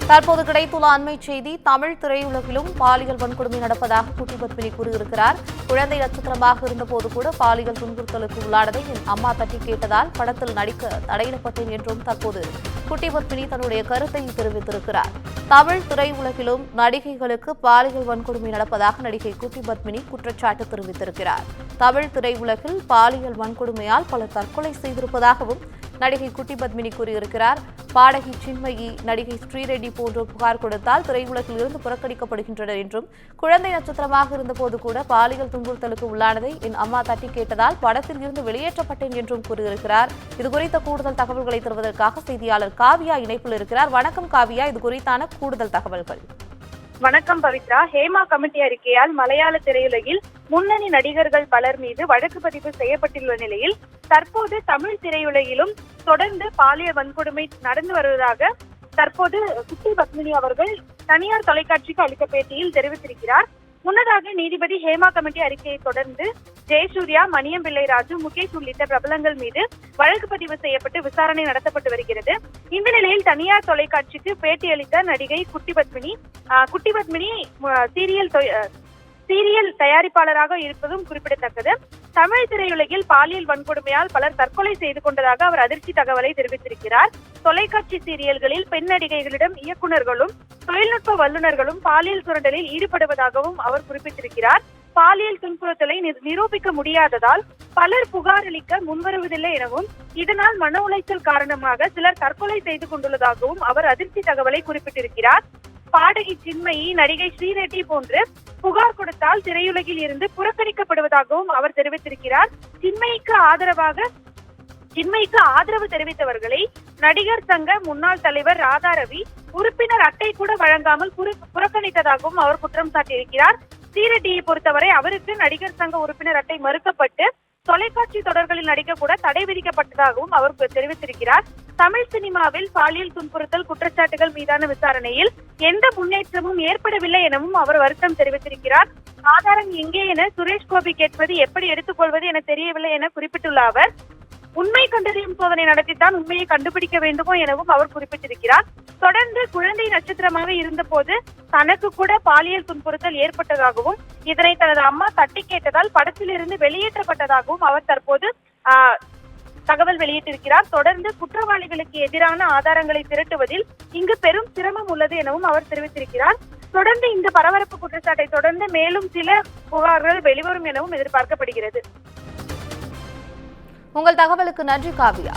தற்போது கிடைத்துள்ள அண்மை செய்தி, தமிழ் திரையுலகிலும் பாலியல் வன்கொடுமை நடப்பதாக குட்டி பத்மினி கூறியிருக்கிறார். குழந்தை நட்சத்திரமாக இருந்தபோது கூட பாலியல் துன்புறுத்தலுக்கு உள்ளானதை என் அம்மா தட்டி கேட்டதால் படத்தில் நடிக்க தடையிடப்பட்டேன் என்றும் தற்போது குட்டி பத்மினி தன்னுடைய கருத்தை தெரிவித்திருக்கிறார். தமிழ் திரையுலகிலும் நடிகைகளுக்கு பாலியல் வன்கொடுமை நடப்பதாக நடிகை குட்டி பத்மினி குற்றச்சாட்டு தெரிவித்திருக்கிறார். தமிழ் திரையுலகில் பாலியல் வன்கொடுமையால் பலர் தற்கொலை செய்திருப்பதாகவும் நடிகை குட்டி பத்மினி கூறியிருக்கிறார். பாடகி சின்மயி, நடிகை ஸ்ரீரெட்டி போன்றோர் புகார் கொடுத்தால் திரையுலகில் இருந்து புறக்கணிக்கப்படுகின்றனர் என்றும், குழந்தை நட்சத்திரமாக இருந்தபோது கூட பாலியல் துன்புறுத்தலுக்கு உள்ளானதை என் அம்மா தட்டி கேட்டதால் படத்தில் இருந்து வெளியேற்றப்பட்டேன் என்றும் கூறியிருக்கிறார். இதுகுறித்த கூடுதல் தகவல்களை தருவதற்காக செய்தியாளர் காவியா இணைப்பில் இருக்கிறார். வணக்கம் காவியா, இது குறித்தான கூடுதல் தகவல்கள். வணக்கம் பவித்ரா. ஹேமா கமிட்டி அறிக்கையால் மலையாள திரையுலகில் முன்னணி நடிகர்கள் பலர் மீது வழக்கு பதிவு செய்யப்பட்டுள்ள நிலையில் தற்போது தமிழ் திரையுலகிலும் தொடர்ந்து பாலியல் வன்கொடுமை நடந்து வருவதாக தற்போது குட்டி பத்மினி அவர்கள் தனியார் தொலைக்காட்சிக்கு அளித்த பேட்டியில் தெரிவித்திருக்கிறார். முன்னதாக நீதிபதி ஹேமா கமிட்டி அறிக்கையை தொடர்ந்து ஜெயசூர்யா, மணியம் பிள்ளை ராஜு, முகேஷ் உள்ளிட்ட பிரபலங்கள் மீது வழக்கு பதிவு செய்யப்பட்டு விசாரணை நடத்தப்பட்டு வருகிறது. இந்த நிலையில் தனியார் தொலைக்காட்சிக்கு பேட்டியளித்த நடிகை குட்டி பத்மினி சீரியல் தயாரிப்பாளராக இருப்பதும் குறிப்பிடத்தக்கது. தமிழ் திரையுலகில் பாலியல் வன்கொடுமையால் பலர் தற்கொலை செய்து கொண்டதாக அவர் அதிர்ச்சி தகவலை தெரிவித்திருக்கிறார். தொலைக்காட்சி சீரியல்களில் பெண் நடிகைகளிடம் இயக்குநர்களும் தொழில்நுட்ப வல்லுநர்களும் பாலியல் சுரண்டலில் ஈடுபடுவதாகவும் அவர் குறிப்பிட்டிருக்கிறார். பாலியல் துன்புறுத்தலை நிரூபிக்க முடியாததால் பலர் புகார் அளிக்க முன்வருவதில்லை எனவும், இதனால் மன உளைச்சல் காரணமாக சிலர் தற்கொலை செய்து கொண்டுள்ளதாகவும் அவர் அதிர்ச்சி தகவலை குறிப்பிட்டிருக்கிறார். பாடகி சின்மயி, நடிகை ஸ்ரீரெட்டி போன்று புகார் கொடுத்தால் திரையுலகில் இருந்து புறக்கணிக்கப்படுவதாகவும் அவர் தெரிவித்திருக்கிறார். சின்மயிக்கு ஆதரவு தெரிவித்தவர்களை நடிகர் சங்க முன்னாள் தலைவர் ராதா ரவி உறுப்பினர் அட்டை கூட வழங்காமல் புறக்கணித்ததாகவும் அவர் குற்றம் சாட்டியிருக்கிறார். ஸ்ரீரெட்டியை பொறுத்தவரை அவருக்கு நடிகர் சங்க உறுப்பினர் அட்டை மறுக்கப்பட்டு தொலைக்காட்சி தொடர்களில் நடிக்க கூட தடை விதிக்கப்பட்டதாகவும் அவர் தெரிவித்திருக்கிறார். தமிழ் சினிமாவில் பாலியல் துன்புறுத்தல் குற்றச்சாட்டுகள் மீதான விசாரணையில் எந்த முன்னேற்றமும் ஏற்படவில்லை எனவும் அவர் வருத்தம் தெரிவித்திருக்கிறார். ஆதாரம் எங்கே என சுரேஷ் கோபி கேட்பது எப்படி எடுத்துக்கொள்வது என தெரியவில்லை என குறிப்பிட்டுள்ள அவர், உண்மை கண்டறியும் சோதனை நடத்தித்தான் உண்மையை கண்டுபிடிக்க வேண்டுமோ எனவும் அவர் குறிப்பிட்டிருக்கிறார். தொடர்ந்து குழந்தை நட்சத்திரமாக இருந்தபோது தனக்கு கூட பாலியல் துன்புறுத்தல் ஏற்பட்டதாகவும், இதனை தனது அம்மா தட்டி கேட்டதால் படத்திலிருந்து வெளியேற்றப்பட்டதாகவும் அவர் தற்போது தகவல் வெளியிட்டிருக்கிறார். தொடர்ந்து குற்றவாளிகளுக்கு எதிரான ஆதாரங்களை திரட்டுவதில் இங்கு பெரும் சிரமம் உள்ளது எனவும் அவர் தெரிவித்திருக்கிறார். தொடர்ந்து இந்த பரபரப்பு குற்றச்சாட்டை தொடர்ந்து மேலும் சில புகார்கள் வெளிவரும் எனவும் எதிர்பார்க்கப்படுகிறது. உங்கள் தகவலுக்கு நன்றி காவியா.